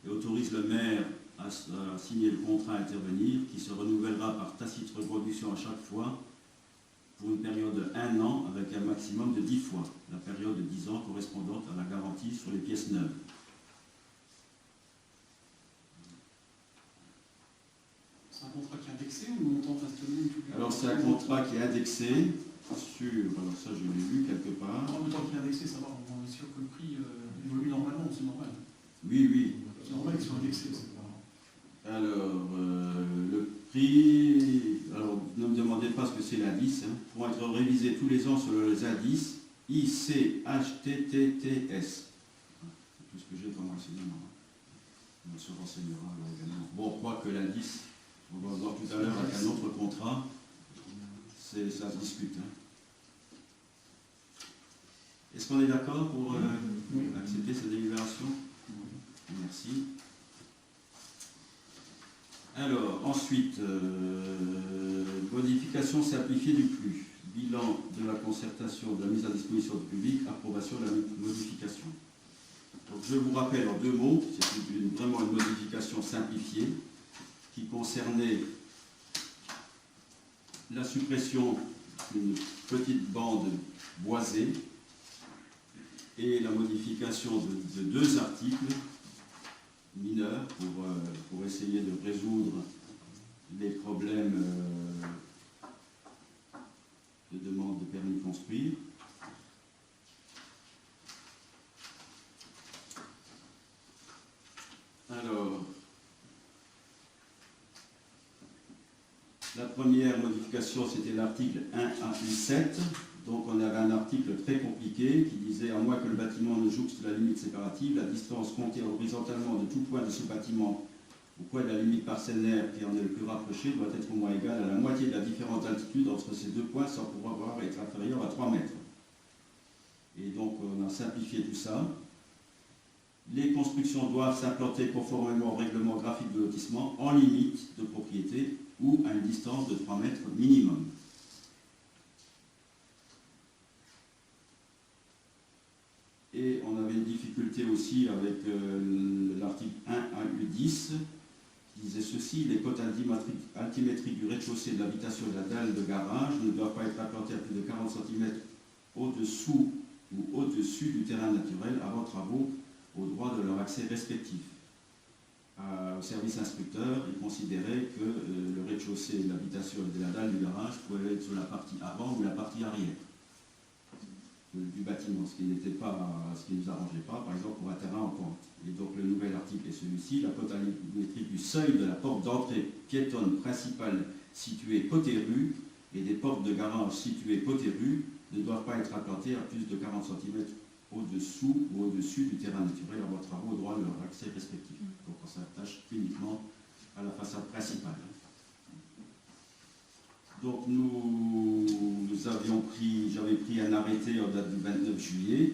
Et autorise le maire à signer le contrat à intervenir qui se renouvellera par tacite reproduction à chaque fois pour une période de 1 an avec un maximum de 10 fois, la période de 10 ans correspondante à la garantie sur les pièces neuves. C'est un contrat qui est indexé ou le montant reste le même? Alors c'est un contrat qui est indexé sur, alors ça je l'ai vu quelque part. En même temps qu'il est indexé, ça va, on est sûr que le prix évolue normalement, c'est normal. Oui, oui. C'est normal qu'ils soient indexés, c'est pas... Alors, le prix, alors ne me demandez pas ce que c'est l'indice, hein, pour être révisé tous les ans sur les indices ICHTTTS. C'est tout ce que j'ai comme renseignement. On se renseignera là également. Bon, on croit que l'indice, on va voir tout à l'heure avec un autre contrat, ça se discute. Hein. Est-ce qu'on est d'accord pour accepter cette délibération? Merci. Alors, ensuite, modification simplifiée du flux, bilan de la concertation, de la mise à disposition du public, approbation de la modification. Donc, je vous rappelle en 2 mots, c'est vraiment une modification simplifiée qui concernait la suppression d'une petite bande boisée et la modification de 2 articles mineurs pour essayer de résoudre les problèmes de demande de permis de construire. Alors, la première modification, c'était l'article 1A7. Donc on avait un article très compliqué qui disait, à moins que le bâtiment ne jouxte la limite séparative, la distance comptée horizontalement de tout point de ce bâtiment au point de la limite parcellaire qui en est le plus rapproché doit être au moins égale à la moitié de la différence d'altitude entre ces 2 points sans pouvoir être inférieur à 3 mètres. Et donc on a simplifié tout ça. Les constructions doivent s'implanter conformément au règlement graphique de lotissement en limite de propriété ou à une distance de 3 mètres minimum. Et on avait une difficulté aussi avec l'article 1A10 qui disait ceci: les côtes altimétriques du rez-de-chaussée de l'habitation et de la dalle de garage ne doivent pas être implantées à plus de 40 cm au-dessous ou au-dessus du terrain naturel avant travaux au droit de leur accès respectif. Au service instructeur, il considérait que le rez-de-chaussée de l'habitation et de la dalle du garage pouvait être sur la partie avant ou la partie arrière du bâtiment, ce qui ne nous arrangeait pas, par exemple pour un terrain en pente. Et donc le nouvel article est celui-ci: la cote altimétrique du seuil de la porte d'entrée piétonne principale située côté rue et des portes de garage situées côté rue ne doivent pas être implantées à plus de 40 cm au-dessous ou au-dessus du terrain naturel avant travaux au droit de leur accès respectif. Donc on s'attache uniquement à la façade principale. Donc j'avais pris un arrêté en date du 29 juillet.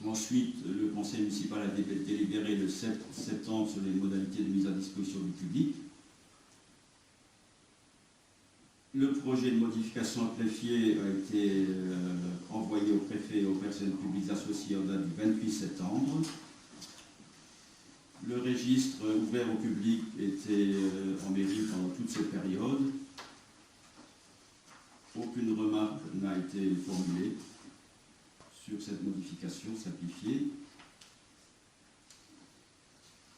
Ensuite, le conseil municipal a délibéré le 7 septembre sur les modalités de mise à disposition du public. Le projet de modification amplifiée a été envoyé au préfet et aux personnes publiques associées en date du 28 septembre. Le registre ouvert au public était en mairie pendant toute cette période. Aucune remarque n'a été formulée sur cette modification simplifiée.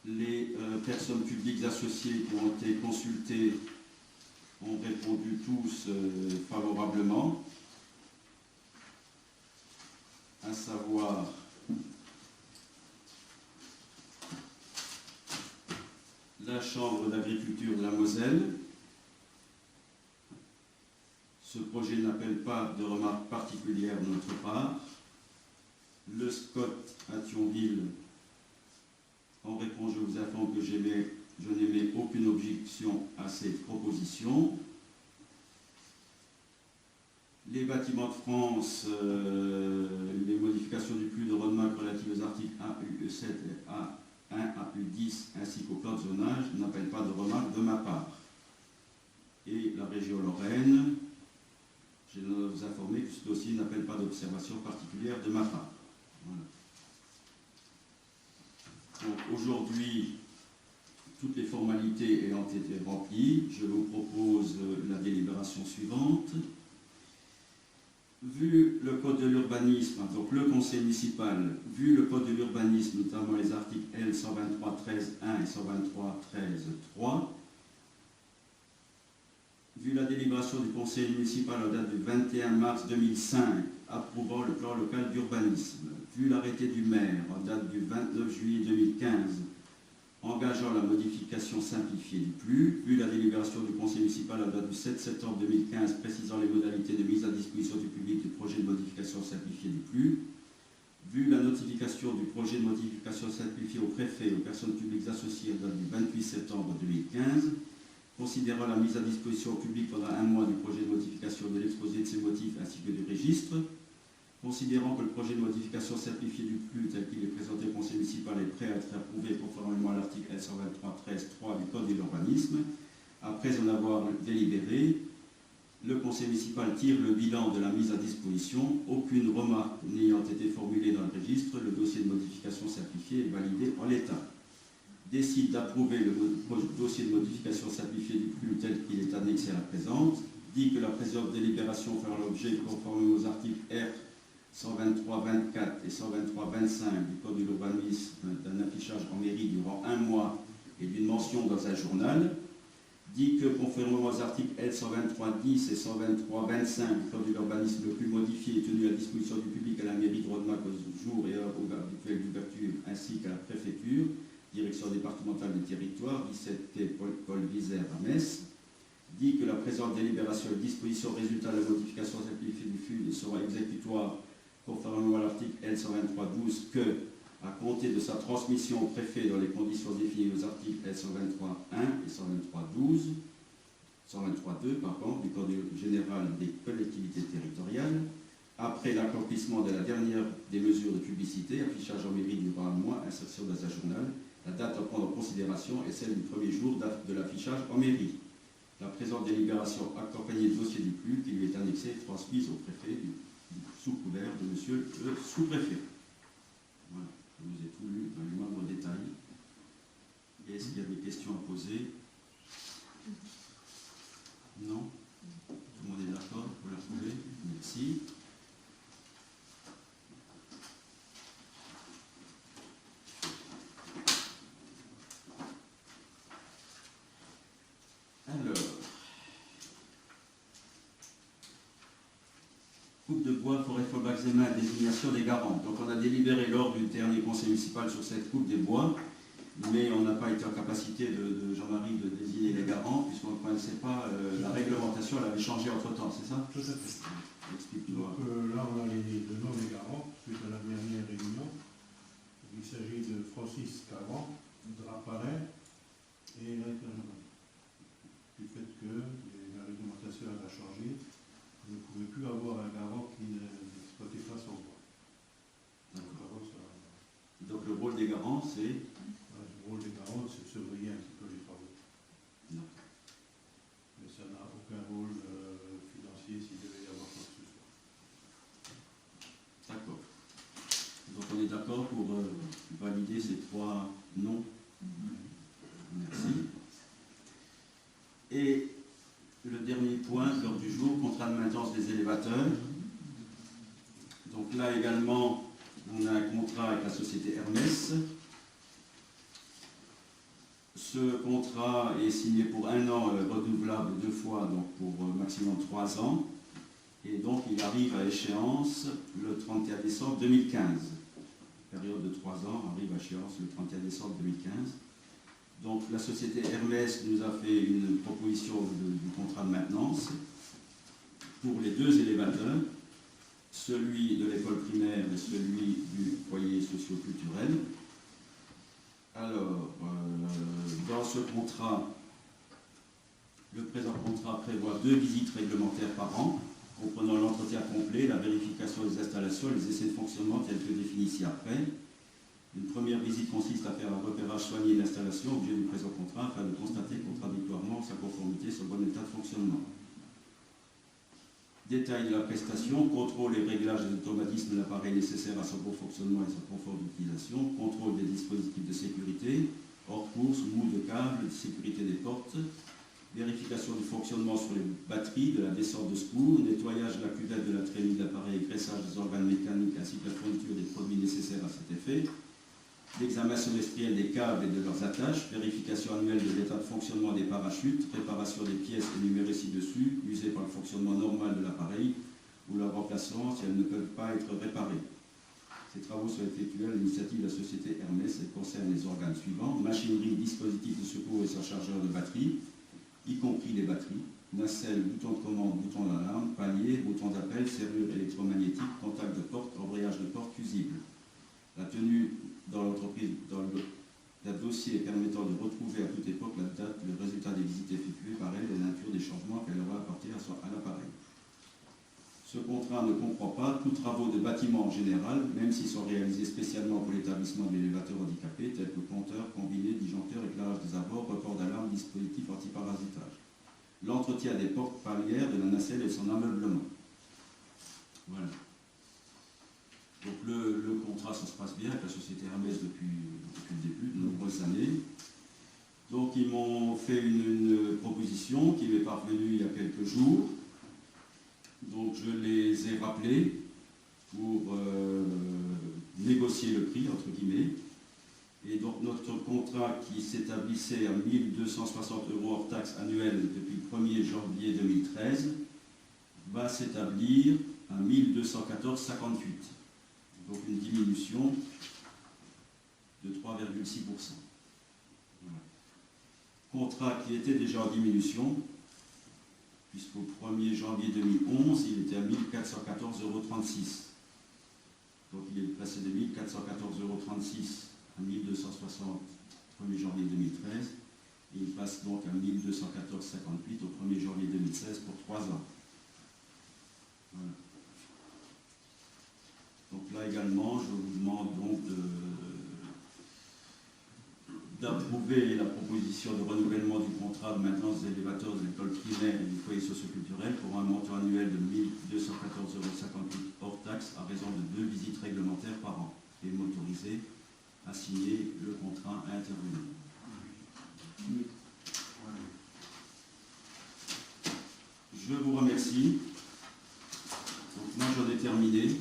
Les personnes publiques associées qui ont été consultées ont répondu tous favorablement, à savoir la Chambre d'agriculture de la Moselle. Ce projet n'appelle pas de remarques particulières de notre part. Le SCOT à Thionville, en réponse, je vous informe que je n'émets aucune objection à ces propositions. Les Bâtiments de France, les modifications du flux de remarques relatives aux articles AUE7 et 1 à U10 ainsi qu'au plan de zonage n'appellent pas de remarques de ma part. Et la région Lorraine, je dois vous informer que ce dossier n'appelle pas d'observation particulière de ma part. Voilà. Donc aujourd'hui, toutes les formalités ayant été remplies, je vous propose la délibération suivante. Vu le code de l'urbanisme, donc le conseil municipal, vu le code de l'urbanisme, notamment les articles L 123.13.1 et 123.13.3, vu la délibération du conseil municipal en date du 21 mars 2005 approuvant le plan local d'urbanisme, vu l'arrêté du maire en date du 29 juillet 2015 engageant la modification simplifiée du PLU, vu la délibération du conseil municipal en date du 7 septembre 2015 précisant les modalités de mise à disposition du public du projet de modification simplifiée du PLU, vu la notification du projet de modification simplifiée au préfet et aux personnes publiques associées en date du 28 septembre 2015, considérant la mise à disposition au public pendant un mois du projet de modification de l'exposé de ses motifs ainsi que du registre, considérant que le projet de modification simplifiée du PLU tel qu'il est présenté au conseil municipal est prêt à être approuvé conformément à l'article L 123.13.3 du code de l'urbanisme, après en avoir délibéré, le conseil municipal tire le bilan de la mise à disposition, aucune remarque n'ayant été formulée dans le registre, le dossier de modification simplifiée est validé en l'état. Décide d'approuver le dossier de modification simplifiée du PLU tel qu'il est annexé à la présente, dit que la présente délibération fera l'objet, conformément aux articles R 123.24 et 123.25 du code de l'urbanisme, d'un affichage en mairie durant un mois et d'une mention dans un journal, dit que conformément aux articles L 123.10 et 123.25 du code de l'urbanisme, le PLU modifié est tenu à disposition du public à la mairie de Rodemack aux jours et heures habituels d'ouverture ainsi qu'à la préfecture, direction départementale des territoires, 17 quai Paul Visère à Metz, dit que la présente délibération et disposition résultat de la modification simplifiée du PLU sera exécutoire conformément à l'article L 123.12 que, à compter de sa transmission au préfet dans les conditions définies aux articles L 123.1 et 123.2 du Code général des collectivités territoriales, après l'accomplissement de la dernière des mesures de publicité, affichage en mairie durant un mois, insertion dans un journal, la date à prendre en considération est celle du premier jour de l'affichage en mairie. La présente délibération accompagnée du dossier du PLU qui lui est annexé est transmise au préfet sous couvert de monsieur le sous-préfet. Voilà, je vous ai tout lu dans les moindres détails. Est-ce qu'il y a des questions à poser? Non? Tout le monde est d'accord pour l'approuver? Merci. Coupe de bois, forêt Folbach-Zemin, désignation des garants. Donc on a délibéré lors du dernier conseil municipal sur cette coupe des bois, mais on n'a pas été en capacité de Jean-Marie de désigner les garants, puisqu'on ne connaissait pas la réglementation, elle avait changé entre-temps, c'est ça? Tout à fait. Explique-moi. Donc là, on a le nom des garants, suite à la dernière réunion. Il s'agit de Francis Caron, Draparin et l'international. Du fait que la réglementation a changé, on ne pouvait plus avoir un garant qui n'exploitait pas son bois. Donc le rôle des garants, c'est? Le rôle des garants, c'est de surveiller un petit peu les travaux. Non. Mais ça n'a aucun rôle financier s'il devait y avoir quoi que ce soit. D'accord. Donc on est d'accord pour valider ces trois noms? Merci. Et le dernier point, l'ordre du jour, contrat de maintenance des élévateurs. Donc là également, on a un contrat avec la société Hermès. Ce contrat est signé pour 1 an, renouvelable 2 fois, donc pour maximum 3 ans. Et donc il arrive à échéance le 31 décembre 2015. Période de 3 ans arrive à échéance le 31 décembre 2015. Donc la société Hermès nous a fait une proposition du contrat de maintenance pour les 2 élévateurs, celui de l'école primaire et celui du foyer socio-culturel. Alors, dans ce contrat, le présent contrat prévoit 2 visites réglementaires par an, comprenant l'entretien complet, la vérification des installations et les essais de fonctionnement tels que définis ci-après. Une première visite consiste à faire un repérage soigné de l'installation, objet du présent contrat, afin de constater contradictoirement sa conformité, son bon état de fonctionnement. Détail de la prestation, contrôle et réglage des automatismes de l'appareil nécessaires à son bon fonctionnement et son confort d'utilisation, contrôle des dispositifs de sécurité, hors course, mou de câble, sécurité des portes, vérification du fonctionnement sur les batteries, de la descente de secours, nettoyage de la cuvette de la trémie de l'appareil, graissage des organes mécaniques ainsi que la fourniture des produits nécessaires à cet effet, l'examen semestriel des câbles et de leurs attaches, vérification annuelle de l'état de fonctionnement des parachutes, réparation des pièces énumérées ci-dessus, usées par le fonctionnement normal de l'appareil, ou leur remplacement si elles ne peuvent pas être réparées. Ces travaux sont effectués à l'initiative de la société Hermès et concernent les organes suivants: machinerie, dispositifs de secours et surchargeurs de batterie, y compris les batteries, nacelle, bouton de commande, bouton d'alarme, palier, bouton d'appel, serrure électromagnétique, contact de porte, embrayage de porte fusible. La tenue dans l'entreprise d'un dossier permettant de retrouver à toute époque la date, le résultat des visites effectuées par elle et la nature des changements qu'elle aura apportés à l'appareil. Ce contrat ne comprend pas tous travaux de bâtiment en général, même s'ils sont réalisés spécialement pour l'établissement de l'élévateur handicapé, tels que compteur, combiné, disjoncteur, éclairage des abords, report d'alarme, dispositif antiparasitage. L'entretien des portes palières de la nacelle et son ameublement. Voilà. Donc le contrat, ça se passe bien avec la société Hermès depuis le début, de nombreuses années. Donc ils m'ont fait une proposition qui m'est parvenue il y a quelques jours. Donc je les ai rappelés pour négocier le prix, entre guillemets. Et donc notre contrat qui s'établissait à 1 260 € hors taxes annuelles depuis le 1er janvier 2013 va s'établir à 1 214,58 €. Donc une diminution de 3,6%. Voilà. Contrat qui était déjà en diminution, puisqu'au 1er janvier 2011, il était à 1 414,36 €. Donc il est passé de 1 414,36 € à 1 260 1er janvier 2013, et il passe donc à 1 214,58 € au 1er janvier 2016 pour 3 ans. Voilà. Donc là également, je vous demande donc d'approuver la proposition de renouvellement du contrat de maintenance des élévateurs de l'école primaire et du foyer socioculturel pour un montant annuel de 1 214,58 € hors taxe à raison de 2 visites réglementaires par an, et m'autoriser à signer le contrat à intervenir. Je vous remercie. Donc moi j'en ai terminé.